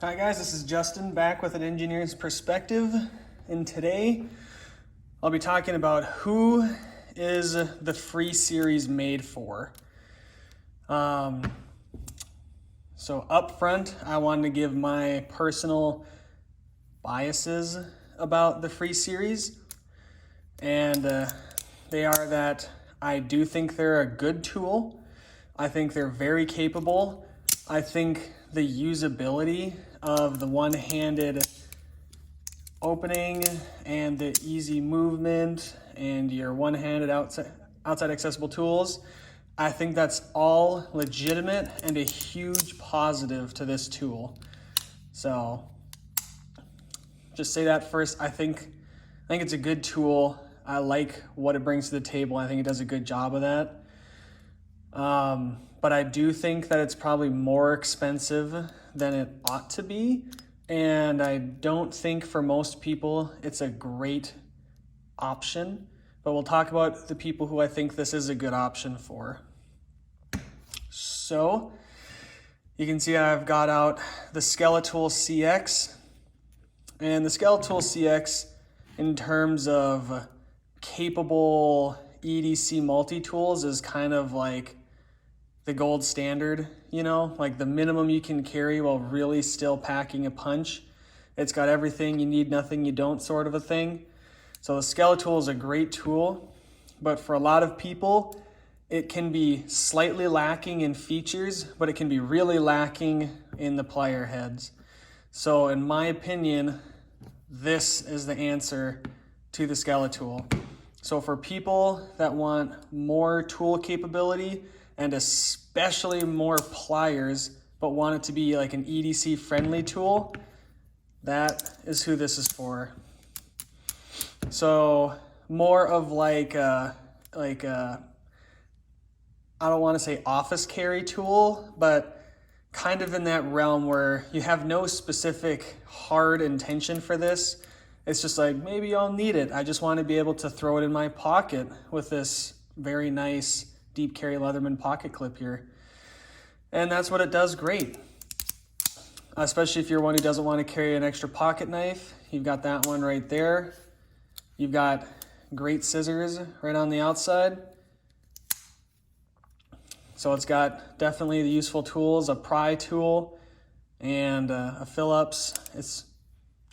Hi guys, this is Justin back with an engineer's perspective, and today I'll be talking about who is the Free series made for. So up front, I wanted to give my personal biases about the Free series, and they are that I do think they're a good tool. I think they're very capable. I think the usability of the one-handed opening and the easy movement and your one-handed outside accessible tools, I think that's all legitimate and a huge positive to this tool. So just say that first. I think it's a good tool. I like what it brings to the table. I think it does a good job of that. But I do think that it's probably more expensive than it ought to be. And I don't think for most people it's a great option. But we'll talk about the people who I think this is a good option for. So you can see I've got out the Skeletool CX. And the Skeletool CX, in terms of capable EDC multi-tools, is kind of like the gold standard, like the minimum you can carry while really still packing a punch. It's got everything you need, nothing you don't, sort of a thing. So the Skeletool is a great tool, but for a lot of people, it can be slightly lacking in features, but it can be really lacking in the plier heads. So in my opinion, this is the answer to the Skeletool. So for people that want more tool capability, and especially more pliers, but want it to be like an EDC friendly tool, that is who this is for. So more of like a I don't want to say office carry tool, but kind of in that realm where you have no specific hard intention for this. It's just like, maybe I'll need it. I just want to be able to throw it in my pocket with this very nice deep carry Leatherman pocket clip here. And that's what it does great. Especially if you're one who doesn't want to carry an extra pocket knife. You've got that one right there. You've got great scissors right on the outside. So it's got definitely the useful tools, a pry tool and a Phillips. It's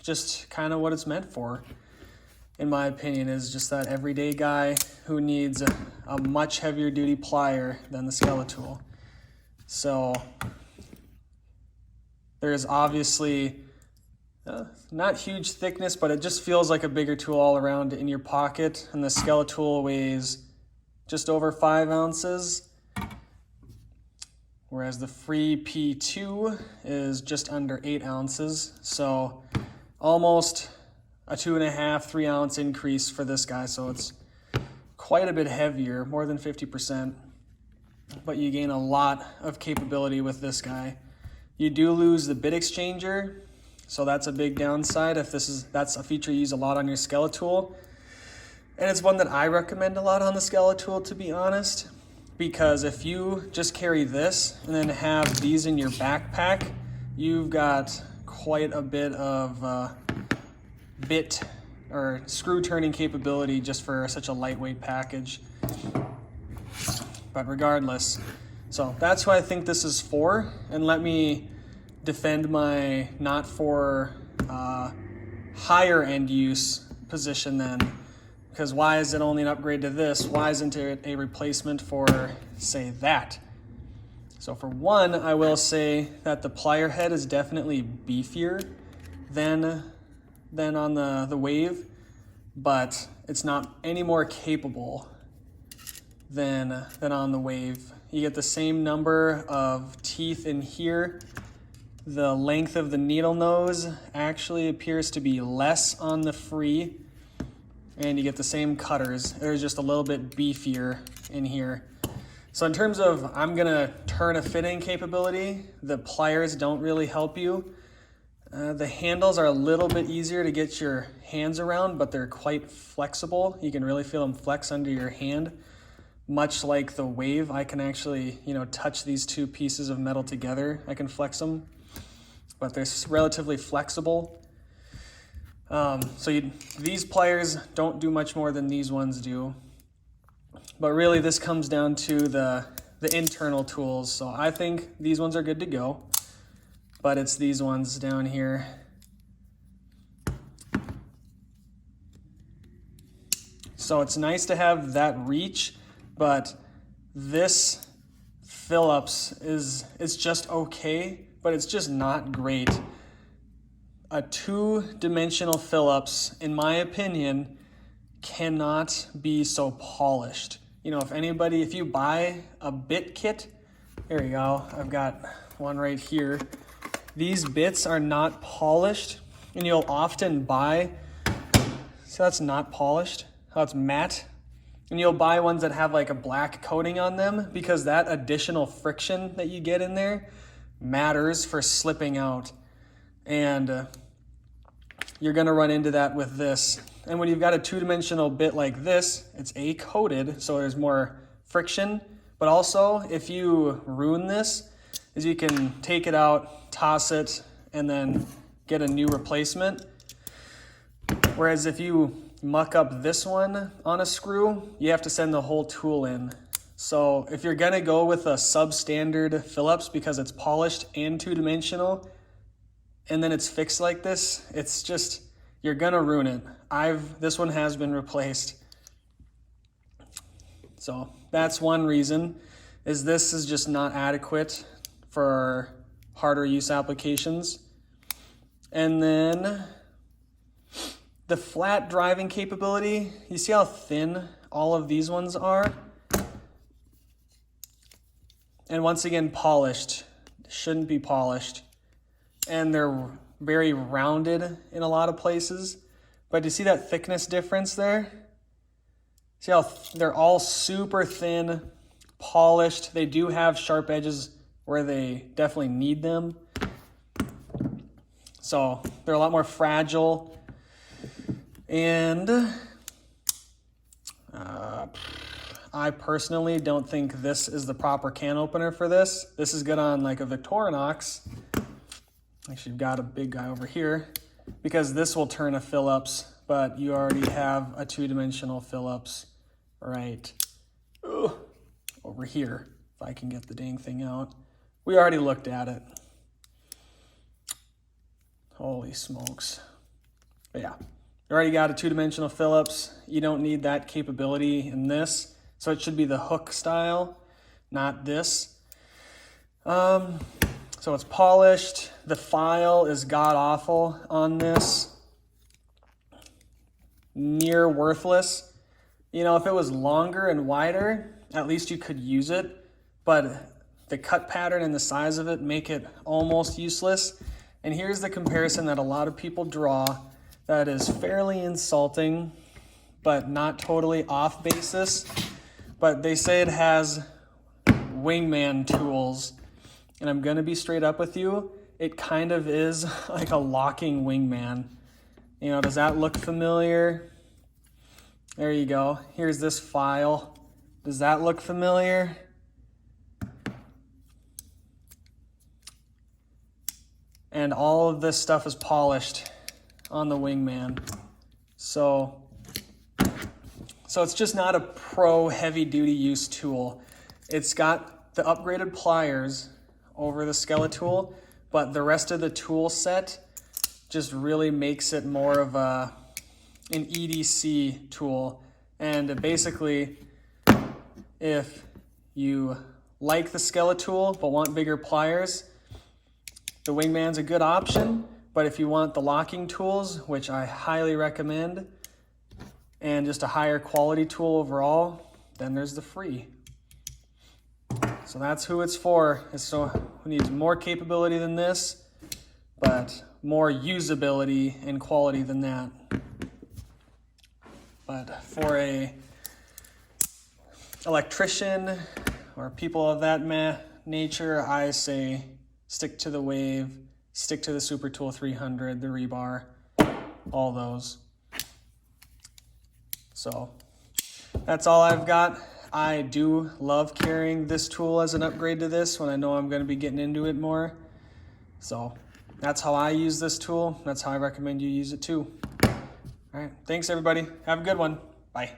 just kind of what it's meant for, in my opinion, is just that everyday guy who needs a much heavier duty plier than the Skeletool. So there's obviously not huge thickness, but it just feels like a bigger tool all around in your pocket. And the Skeletool weighs just over 5 ounces, whereas the Free P2 is just under 8 ounces. So almost a 2.5, 3 ounce increase for this guy. So it's quite a bit heavier, more than 50%, but you gain a lot of capability with this guy. You do lose the bit exchanger, so that's a big downside if that's a feature you use a lot on your Skeletool. And it's one that I recommend a lot on the Skeletool, to be honest, because if you just carry this and then have these in your backpack, you've got quite a bit of bit or screw turning capability just for such a lightweight package. But regardless, so that's who I think this is for. And let me defend my not for higher end use position then, because why is it only an upgrade to this? Why isn't it a replacement for, say, that? So for one, I will say that the plier head is definitely beefier than on the Wave, but it's not any more capable than on the Wave. You get the same number of teeth in here. The length of the needle nose actually appears to be less on the Free, and you get the same cutters. They're just a little bit beefier in here. So in terms of I'm gonna turn a fitting capability, the pliers don't really help you. The handles are a little bit easier to get your hands around, but they're quite flexible. You can really feel them flex under your hand. Much like the Wave, I can actually, touch these two pieces of metal together. I can flex them. but they're relatively flexible. These pliers don't do much more than these ones do. But really this comes down to the internal tools. So I think these ones are good to go, but it's these ones down here. So it's nice to have that reach, but this Phillips is just okay, but it's just not great. A two-dimensional Phillips, in my opinion, cannot be so polished. You know, if you buy a bit kit, there you go, I've got one right here. These bits are not polished, and you'll often buy, so that's not polished, that's matte, and you'll buy ones that have like a black coating on them because that additional friction that you get in there matters for slipping out. And you're gonna run into that with this. And when you've got a two-dimensional bit like this, it's A-coated, so there's more friction. But also, if you ruin this, is you can take it out, toss it, and then get a new replacement. Whereas if you muck up this one on a screw, you have to send the whole tool in. So if you're gonna go with a substandard Phillips because it's polished and two-dimensional, and then it's fixed like this, it's just, you're gonna ruin it. This one has been replaced. So that's one reason, is this is just not adequate for harder use applications. And then the flat driving capability, you see how thin all of these ones are? And once again, polished. Shouldn't be polished. And they're very rounded in a lot of places. But do you see that thickness difference there? See how they're all super thin, polished. They do have sharp edges where they definitely need them. So they're a lot more fragile. And I personally don't think this is the proper can opener for this. This is good on like a Victorinox. Actually, you've got a big guy over here because this will turn a Phillips, but you already have a two-dimensional Phillips right over here. If I can get the dang thing out. We already looked at it. Holy smokes. But yeah, you already got a two-dimensional Phillips. You don't need that capability in this. So it should be the hook style, not this. So it's polished. The file is god-awful on this. Near worthless. You know, if it was longer and wider, at least you could use it. But the cut pattern and the size of it make it almost useless. And here's the comparison that a lot of people draw that is fairly insulting, but not totally off basis. But they say it has wingman tools. And I'm gonna be straight up with you, it kind of is like a locking wingman. You know, does that look familiar? There you go. Here's this file. Does that look familiar? And all of this stuff is polished on the wingman. So it's just not a pro heavy duty use tool. It's got the upgraded pliers over the skeletool, but the rest of the tool set just really makes it more of an EDC tool. And basically, if you like the skeletool but want bigger pliers, the wingman's a good option. But if you want the locking tools, which I highly recommend, and just a higher quality tool overall, then there's the Free. So that's who it's for. So we need more capability than this, but more usability and quality than that. But for a electrician or people of that nature, I say stick to the Wave, stick to the Super Tool 300, the rebar, all those. So that's all I've got. I do love carrying this tool as an upgrade to this when I know I'm going to be getting into it more. So That's how I use this tool. That's how I recommend you use it too. All right, thanks everybody. Have a good one. Bye.